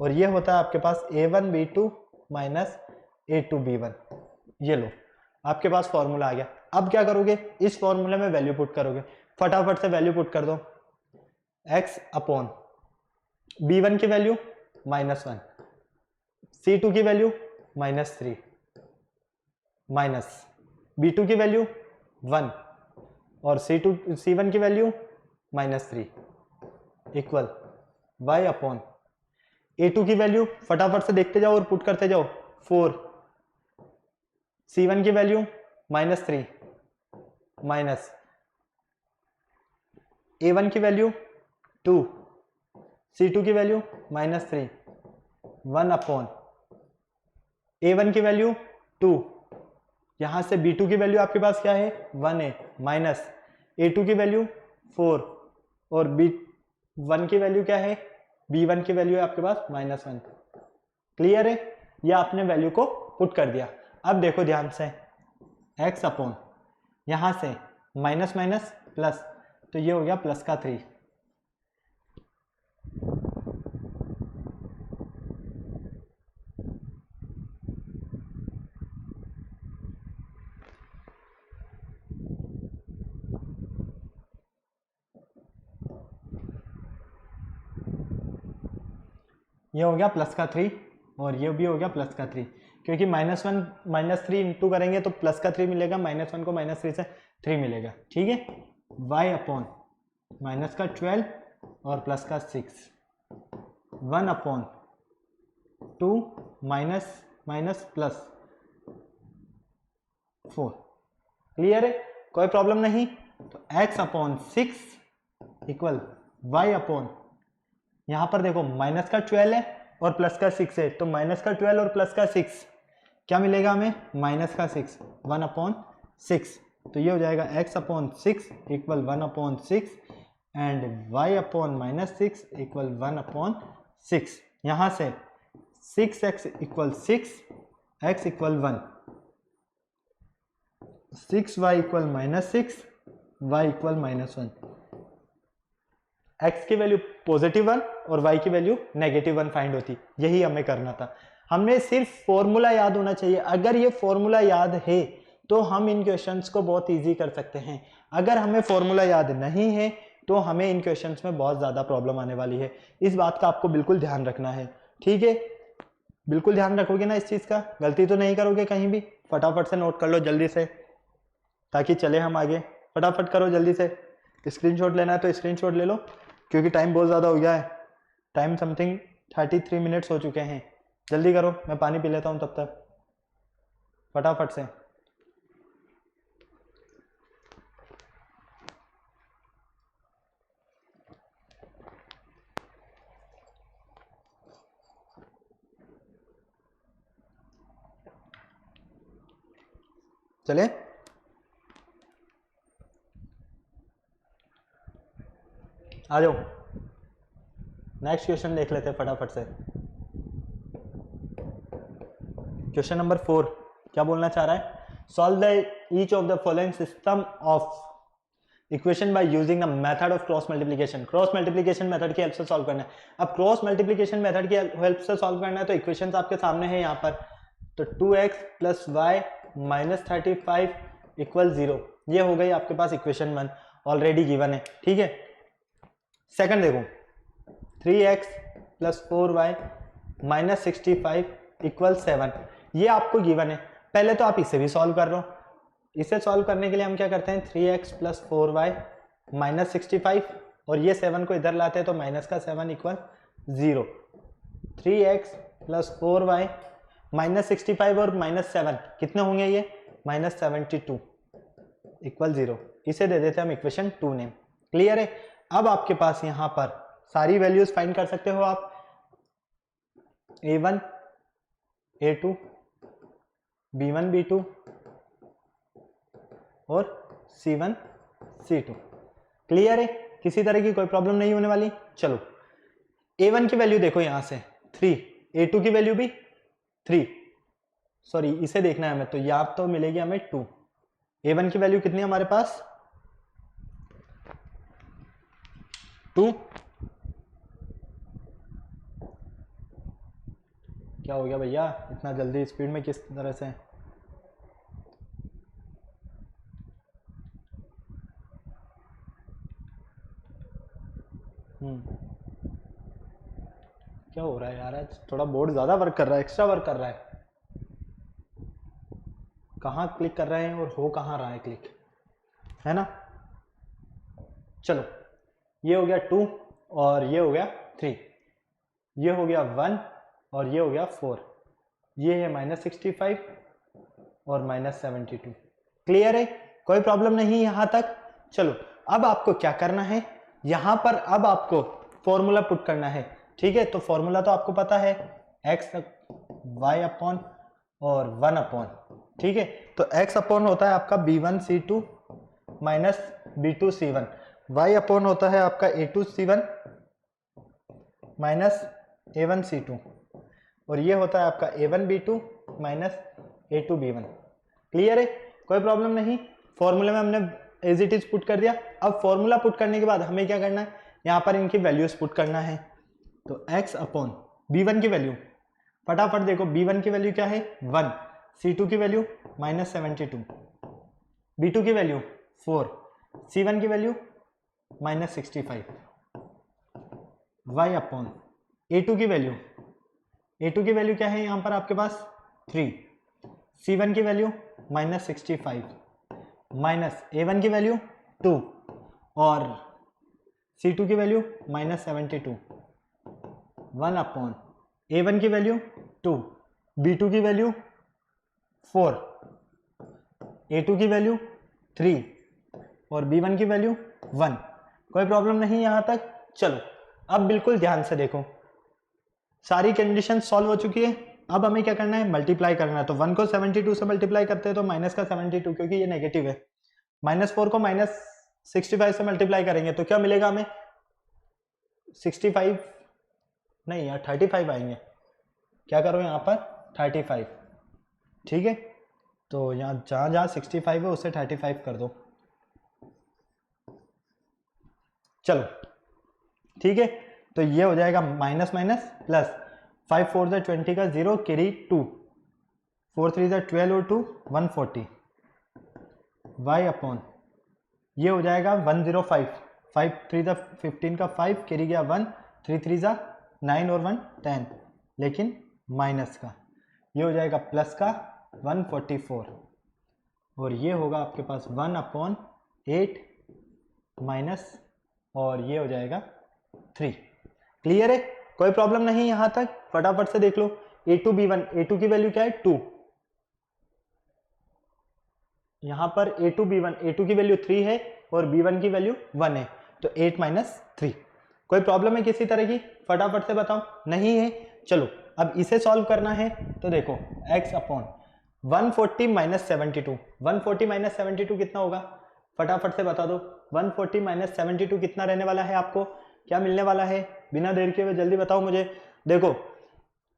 और ये होता है आपके पास a1 b2 minus a2 b1। ये लो आपके पास फॉर्मूला आ गया। अब क्या करोगे, इस फॉर्मूले में वैल्यू पुट करोगे। फटाफट से वैल्यू पुट कर दो। x अपॉन b1 की वैल्यू -1, c2 की वैल्यू -3 माइनस b2 की वैल्यू 1 और c1 की value -3 equal y upon a2 की वैल्यू फटाफट से देखते जाओ और पुट करते जाओ 4, c1 की वैल्यू -3 माइनस a1 की वैल्यू 2, c2 की वैल्यू -3, 1 अपॉन a1 की वैल्यू 2, यहां से b2 की वैल्यू आपके पास क्या है 1 है, माइनस a2 की वैल्यू 4 और b1 की वैल्यू क्या है, b1 की वैल्यू है आपके पास -1। क्लियर है, ये आपने वैल्यू को पुट कर दिया। अब देखो ध्यान से, x अपॉन यहां से माइनस माइनस प्लस, तो ये हो गया प्लस का 3, ये हो गया प्लस का 3 और ये भी हो गया प्लस का 3, क्योंकि -1 -3 इंटू करेंगे तो प्लस का 3 मिलेगा, -1 को -3 से 3 मिलेगा। ठीक है, y अपॉन माइनस का 12 और प्लस का 6, 1 upon 2 minus minus plus 4। Clear है, कोई प्रॉब्लम नहीं। तो x upon 6 equal y upon, यहां पर देखो माइनस का 12 है और प्लस का 6 है, तो माइनस का 12 और प्लस का 6 क्या मिलेगा हमें, माइनस का 6, 1 अपॉन 6। तो ये हो जाएगा x upon 6 equal 1 upon 6 and y upon -6 equal 1 upon 6। यहां से 6x equal 6, x equal 1, 6y equal -6, y equal -1। x की वैल्यू +1 और y की वैल्यू -1 फाइंड होती, यही हमें करना था। हमें सिर्फ फॉर्मूला याद होना चाहिए। अगर ये फॉर्मूला याद है तो हम इन क्वेश्चंस को बहुत इजी कर सकते हैं। अगर हमें फॉर्मूला याद नहीं है तो हमें इन क्वेश्चंस में बहुत ज़्यादा प्रॉब्लम आने वाली है। इस बात का आपको बिल्कुल ध्यान रखना है। ठीक है, बिल्कुल ध्यान रखोगे ना इस चीज़ का, गलती तो नहीं करोगे कहीं भी। फटाफट से नोट कर लो जल्दी से ताकि चले हम आगे। फटाफट करो जल्दी से। स्क्रीनशॉट लेना है तो स्क्रीनशॉट ले लो, क्योंकि टाइम बहुत ज़्यादा हो गया है। टाइम समथिंग 33 मिनट्स हो चुके हैं। जल्दी करो, मैं पानी पी लेता हूँ तब तक, फटाफट से। चले, आ जाओ, नेक्स्ट क्वेश्चन देख लेते हैं फटाफट से। क्वेश्चन नंबर 4 क्या बोलना चाह रहा है, solve the each of the following system of equation by using the method of cross multiplication. Cross multiplication method की हेल्प से सॉल्व करना है। अब क्रॉस मल्टीप्लिकेशन मेथड की हेल्प से सॉल्व करना है तो इक्वेशंस आपके सामने है यहाँ पर। तो 2x plus y minus 35 equal 0, ये हो गई आपके पास इक्वेशन 1, ऑलरेडी गिवन है। ठीक है, सेकंड देखो, 3x plus 4y minus 65 equal 7, ये आपको गिवन है। पहले तो आप इसे भी सॉल्व कर लो। इसे सॉल्व करने के लिए हम क्या करते हैं, 3x प्लस 4y माइनस 65 और ये 7 को इधर लाते हैं तो माइनस का 7 इक्वल 0। 3x +4y -65 और -7 कितने होंगे ये, -72 = 0। इसे दे देते हम इक्वेशन 2 नेम। क्लियर है। अब आपके पास यहां पर सारी वैल्यूज फाइंड कर सकते हो आप, a1 a2 b1 b2 और c1 c2। क्लियर है, किसी तरह की कोई प्रॉब्लम नहीं होने वाली। चलो a1 की वैल्यू देखो यहां से 3, a2 की वैल्यू भी 3, सॉरी इसे देखना है हमें, तो यहाँ तो मिलेगी हमें 2। a1 की वैल्यू कितनी है हमारे पास, 2। क्या हो गया भैया, इतना जल्दी स्पीड में किस तरह से, क्या हो रहा है यार, आज थोड़ा बोर्ड ज्यादा वर्क कर रहा है, एक्स्ट्रा वर्क कर रहा है। कहाँ क्लिक कर रहे हैं और हो कहाँ रहा है क्लिक, है ना। चलो ये हो गया 2 और ये हो गया 3, ये हो गया 1 और ये हो गया 4, ये है -65 और -72। क्लियर है, कोई प्रॉब्लम नहीं यहां तक। चलो अब आपको क्या करना है, यहां पर अब आपको फॉर्मूला पुट करना है। ठीक है, तो फॉर्मूला तो आपको पता है, x y अपॉन और 1 अपॉन। ठीक है, तो x अपॉन होता है आपका b1 c2 minus b2 c1, y upon होता है आपका a2 c1 minus a1 c2, और ये होता है आपका a1 b2 minus a2 b1। Clear है, कोई प्रॉब्लम नहीं। फॉर्मूले में हमने एज इट इज पुट कर दिया। अब फॉर्मूला पुट करने के बाद हमें क्या करना है, यहाँ पर इनकी वैल्यूज पुट करना है। तो x अपॉन b1 की वैल्यू, फटाफट देखो b1 की वैल्यू क्या है 1, c2 की वैल्यू -72, b2 की वैल्यू 4, c1 की वैल्यू -65, y अपॉन a2 की वैल्यू, a2 की वैल्यू क्या है यहाँ पर आपके पास 3, c1 की वैल्यू -65 माइनस a1 की वैल्यू 2 और c2 की वैल्यू -72, 1 अपॉन a1 की वैल्यू 2, b2 की वैल्यू 4, a2 की वैल्यू 3 और b1 की वैल्यू 1। कोई प्रॉब्लम नहीं यहां तक। चलो अब बिल्कुल ध्यान से देखो, सारी कंडीशन सॉल्व हो चुकी है। अब हमें क्या करना है, मल्टीप्लाई करना है। तो 1 को 72 से मल्टीप्लाई करते हैं तो माइनस का 72, क्योंकि ये नेगेटिव है। -4 को -65 से मल्टीप्लाई करेंगे तो क्या मिलेगा हमें, 65 नहीं यार 35 आएंगे। क्या करो यहाँ पर 35, ठीक है। तो यहाँ जहाँ जहाँ 65 है उसे 35 कर दो। चलो ठीक है, तो ये हो जाएगा माइनस माइनस प्लस, 5 4 जा 20 का 0 कैरी 2, 4 3 जा 12 और 2 140, y अपॉन ये हो जाएगा 105, 5 3 जा 15 का 5 कैरी गया 1, 3 3 जा 9 और 1 10, लेकिन माइनस का, ये हो जाएगा प्लस का 144, और ये होगा आपके पास 1/8 माइनस, और ये हो जाएगा 3। क्लियर है, कोई प्रॉब्लम नहीं यहां तक। फटाफट से देख लो, a2 b1, a2 की वैल्यू क्या है 2, यहां पर a2 b1, a2 की वैल्यू 3 है और b1 की वैल्यू 1 है, तो 8 माइनस 3। कोई प्रॉब्लम है किसी तरह की, फटाफट से बताओ, नहीं है। चलो अब इसे सॉल्व करना है, तो देखो x अपॉन 140 माइनस 72, 140 माइनस 72 कितना होगा, फटाफट से बता दो। 140 माइनस 72 कितना रहने वाला है, आपको क्या मिलने वाला है, बिना देर के हुए जल्दी बताओ मुझे। देखो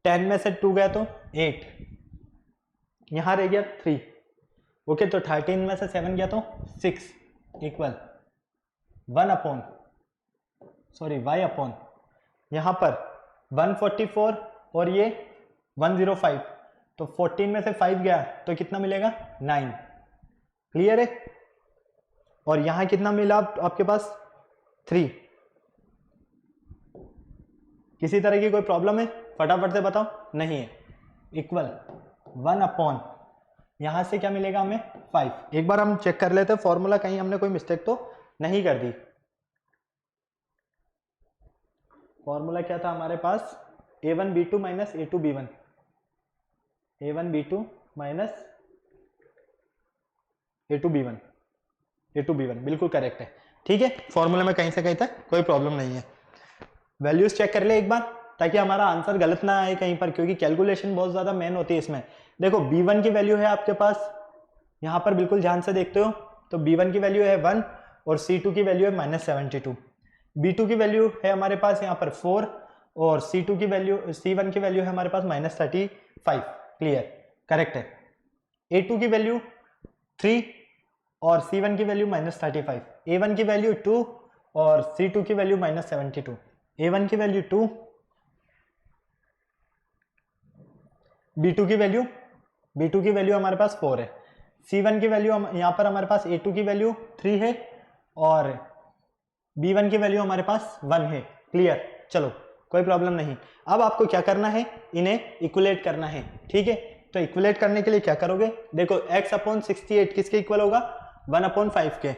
10 में से 2 गया तो 8, यहां रह गया 3, ओके। तो 13 में से 7 गया तो 6 equal 1 upon sorry y upon यहां पर 144 और ये 105, तो 14 में से 5 गया तो कितना मिलेगा 9। क्लियर है, और यहां कितना मिला आपके पास 3। किसी तरह की कोई प्रॉब्लम है, फटाफट से बताओ, नहीं है। इक्वल 1 अपॉन यहां से क्या मिलेगा हमें 5। एक बार हम चेक कर लेते हैं फॉर्मूला, कहीं हमने कोई मिस्टेक तो नहीं कर दी। फॉर्मूला क्या था हमारे पास, a1 b2 minus a2 b1, a1 b2 minus a2 b1, a2 b1 बिल्कुल करेक्ट है। ठीक है, फॉर्मूला में कहीं से कहीं तक कोई प्रॉब्लम नहीं है। वैल्यूज चेक कर ले एक बार ताकि हमारा आंसर गलत ना आए कहीं पर, क्योंकि कैलकुलेशन बहुत ज्यादा मेन होती है इसमें। देखो b1 की वैल्यू है आपके पास यहाँ पर, बिल्कुल ध्यान से देखते हो तो b1 की वैल्यू है 1 और c2 की वैल्यू है -72। b2 की वैल्यू है हमारे पास यहाँ पर 4 और c1 की वैल्यू है हमारे पास -35। क्लियर, करेक्ट है। a2 की वैल्यू 3 और c1 की वैल्यू -35, a1 की वैल्यू 2 और c2 की वैल्यू -72, a1 की वैल्यू 2, b2 की वैल्यू हमारे पास 4 है, c1 की वैल्यू यहाँ पर हमारे पास a2 की वैल्यू 3 है और b1 की वैल्यू हमारे पास 1 है। क्लियर, चलो कोई प्रॉब्लम नहीं। अब आपको क्या करना है, इन्हें इक्वलेट करना है। ठीक है, तो इक्वलेट करने के लिए क्या करोगे, देखो x/68 किसके इक्वल होगा, 1/5 के।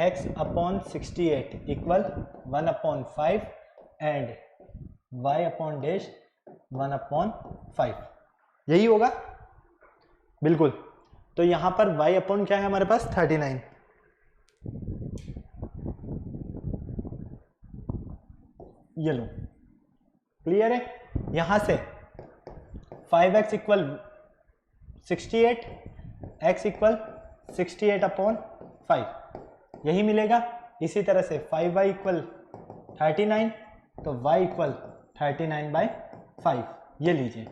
x/68 इक्वल 1/5 एंड y/डैश 1/5, यही होगा बिल्कुल। तो यहां पर y/ क्या है हमारे पास 39, ये लो। क्लियर है, यहां से 5x इक्वल 68, x इक्वल 68/5, यही मिलेगा। इसी तरह से 5y इक्वल 39, तो y इक्वल 39/5, ये लीजिए।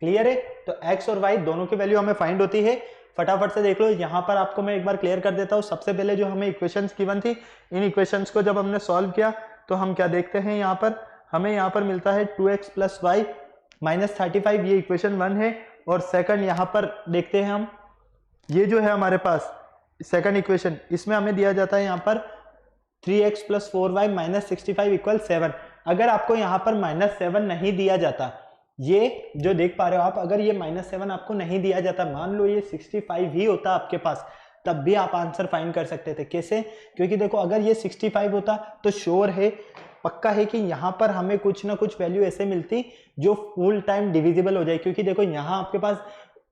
क्लियर है, तो x और y दोनों की वैल्यू हमें फाइंड होती है। फटाफट से देख लो, यहाँ पर आपको मैं एक बार क्लियर कर देता हूँ। सबसे पहले जो हमें इक्वेशंस गिवन थी, इन इक्वेशंस को जब हमने सॉल्व किया तो हम क्या देखते हैं, यहाँ पर हमें यहाँ पर मिलता है 2x + y -35, ये इक्वेशन 1 है। और सेकंड यहाँ पर देखते हैं हम, ये जो है हमारे पास सेकंड इक्वेशन, इसमें हमें दिया जाता है यहाँ पर 3x + 4y -65 = 7। अगर आपको यहाँ पर -7 नहीं दिया जाता, ये जो देख पा रहे हो आप, अगर ये -7 आपको नहीं दिया जाता, मान लो ये 65 ही होता आपके पास, तब भी आप आंसर फाइंड कर सकते थे। कैसे, क्योंकि देखो अगर ये 65 होता तो श्योर है, पक्का है कि यहाँ पर हमें कुछ ना कुछ वैल्यू ऐसे मिलती जो फुल टाइम डिविजिबल हो जाए। क्योंकि देखो यहाँ आपके पास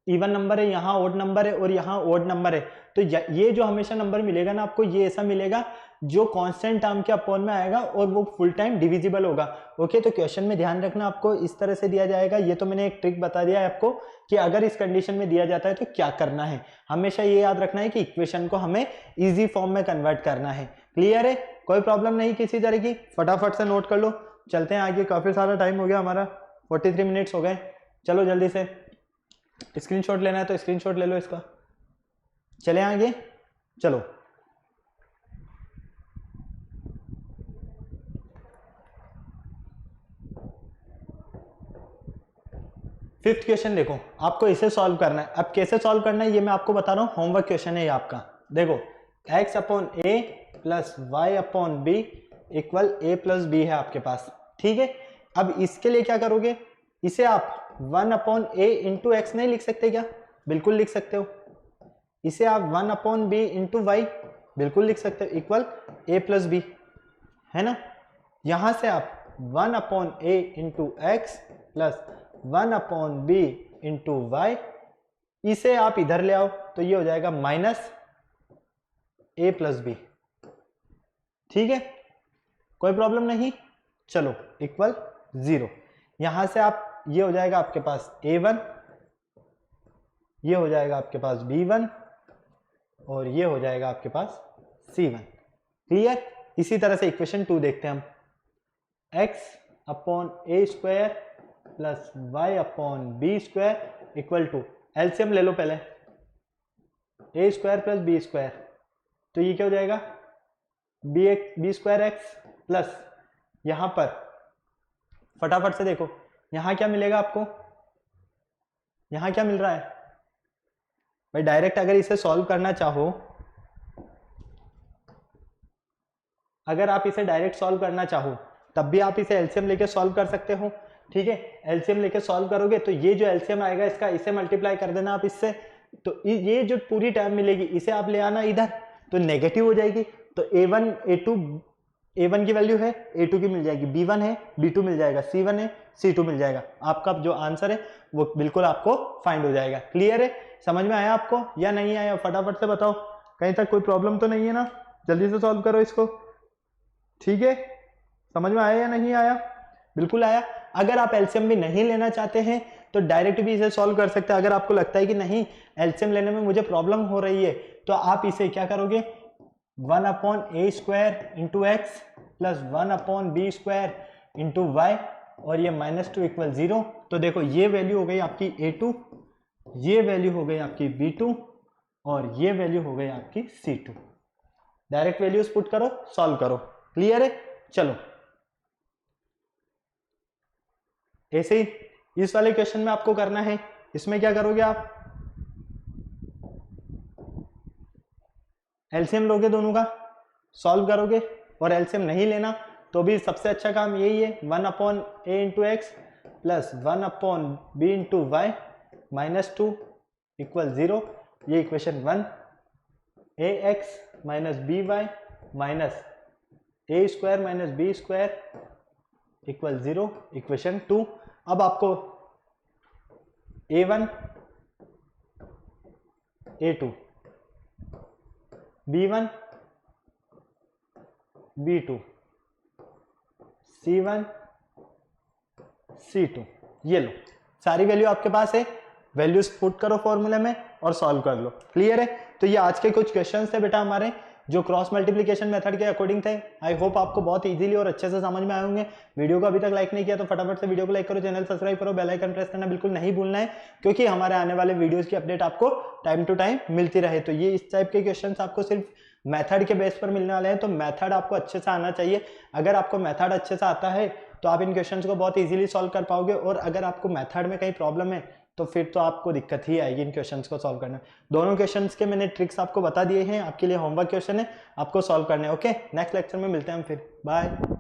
इवन नंबर है, यहाँ ओड नंबर है और यहाँ ओड नंबर है, तो ये जो हमेशा नंबर मिलेगा ना आपको, ये ऐसा मिलेगा जो कांस्टेंट टर्म के अपॉन में आएगा और वो फुल टाइम डिविजिबल होगा। ओके, तो क्वेश्चन में ध्यान रखना, आपको इस तरह से दिया जाएगा। ये तो मैंने एक ट्रिक बता दिया है आपको कि अगर इस कंडीशन में दिया जाता है तो क्या करना है। हमेशा ये याद रखना है कि इक्वेशन को हमें इजी फॉर्म में कन्वर्ट करना है। क्लियर है, कोई प्रॉब्लम नहीं किसी तरह की, फटाफट से नोट कर लो। चलते हैं आगे, काफी सारा टाइम हो गया हमारा, 43 मिनट्स हो गए। चलो जल्दी से, स्क्रीनशॉट लेना है तो स्क्रीनशॉट ले लो इसका। चले आगे, चलो। फिफ्थ क्वेश्चन देखो, आपको इसे सॉल्व करना है। अब कैसे सॉल्व करना है ये मैं आपको बता रहा हूं, होमवर्क क्वेश्चन है ये आपका। देखो x/a + y/b = a + b है आपके पास। ठीक है, अब इसके लिए क्या करोगे, इसे आप 1/a × x नहीं लिख सकते क्या, बिल्कुल लिख सकते हो। इसे आप 1/b × y बिल्कुल लिख सकते हो, इक्वल a + b, है ना। यहां से आप 1/a × x + 1/b × y, इसे आप इधर ले आओ तो ये हो जाएगा -a + b। ठीक है, कोई प्रॉब्लम नहीं। चलो, इक्वल 0। यहां से आप, ये हो जाएगा आपके पास a1, ये हो जाएगा आपके पास b1 और ये हो जाएगा आपके पास c1। क्लियर, इसी तरह से इक्वेशन 2 देखते हैं हम, x/a² + y/b² = एलसीएम ले लो पहले, a² + b², तो ये क्या हो जाएगा b²x प्लस, यहां पर फटाफट से देखो यहां क्या मिलेगा आपको, यहां क्या मिल रहा है भाई। डायरेक्ट अगर इसे सॉल्व करना चाहो, अगर आप इसे डायरेक्ट सॉल्व करना चाहो तब भी आप इसे एलसीएम लेके सॉल्व कर सकते हो। ठीक है, एलसीएम लेके सॉल्व करोगे तो ये जो एलसीएम आएगा इसका, इसे मल्टीप्लाई कर देना आप इससे, तो ये जो पूरी टर्म मिलेगी इसे आप ले आना इधर, तो नेगेटिव हो जाएगी। तो a1 a2 A1 की वैल्यू है A2 की मिल जाएगी, B1 है B2 मिल जाएगा, C1 है C2 मिल जाएगा। आपका जो आंसर है वो बिल्कुल आपको फाइंड हो जाएगा। क्लियर है? समझ में आया आपको या नहीं आया? फटाफट से बताओ, कहीं तक कोई प्रॉब्लम तो नहीं है ना? जल्दी से सॉल्व करो इसको। ठीक है, समझ में आया या नहीं आया? बिल्कुल आया। अगर आप एलसीएम भी नहीं लेना चाहते हैं तो डायरेक्ट भी इसे सॉल्व कर सकते हैं। अगर आपको लगता है कि नहीं एलसीएम लेने में मुझे प्रॉब्लम हो रही है तो आप इसे क्या करोगे, 1/a² into x plus 1/b² into y और ये -2 = 0। तो देखो ये वैल्यू हो गई आपकी A2, ये वैल्यू हो गई आपकी B2 और ये वैल्यू हो गई आपकी C2। डायरेक्ट वैल्यूज पुट करो, सॉल्व करो। क्लियर है? चलो ऐसे ही इस वाले क्वेश्चन में आपको करना है। इसमें क्या करोगे आप, एलसीएम लोगे दोनों का, सॉल्व करोगे। और एलसीएम नहीं लेना तो भी सबसे अच्छा काम यही है, 1/a into x plus 1/b into y -2 = 0। ये equation 1, ax minus B y minus a² minus b² = 0, equation 2। अब आपको A1 A2 B1 B2 C1 C2, ये लो सारी वैल्यू आपके पास है। वैल्यूज पुट करो फॉर्मूले में और सॉल्व कर लो। क्लियर है? तो ये आज के कुछ क्वेश्चंस थे बेटा हमारे जो क्रॉस मल्टीप्लिकेशन मेथड के अकॉर्डिंग थे। आई होप आपको बहुत इजीली और अच्छे से समझ में आए होंगे। वीडियो को अभी तक लाइक नहीं किया तो फटाफट से वीडियो को लाइक करो, चैनल सब्सक्राइब करो, बेल आइकन प्रेस करना बिल्कुल नहीं भूलना है क्योंकि हमारे आने वाले वीडियोस की अपडेट आपको टाइम टू टाइम मिलती रहे। तो ये इस टाइप के क्वेश्चन आपको सिर्फ मेथड के बेस पर मिलने वाले हैं, तो मेथड आपको अच्छे से आना चाहिए। अगर आपको मेथड अच्छे से आता है तो आप इन क्वेश्चंस को बहुत इजीली सॉल्व कर पाओगे, और अगर आपको मेथड में कहीं प्रॉब्लम है तो फिर तो आपको दिक्कत ही आएगी इन क्वेश्चंस को सॉल्व करने। दोनों क्वेश्चंस के मैंने ट्रिक्स आपको बता दिए हैं, आपके लिए होमवर्क क्वेश्चन है, आपको सॉल्व करने हैं। ओके, नेक्स्ट लेक्चर में मिलते हैं हम फिर। बाय।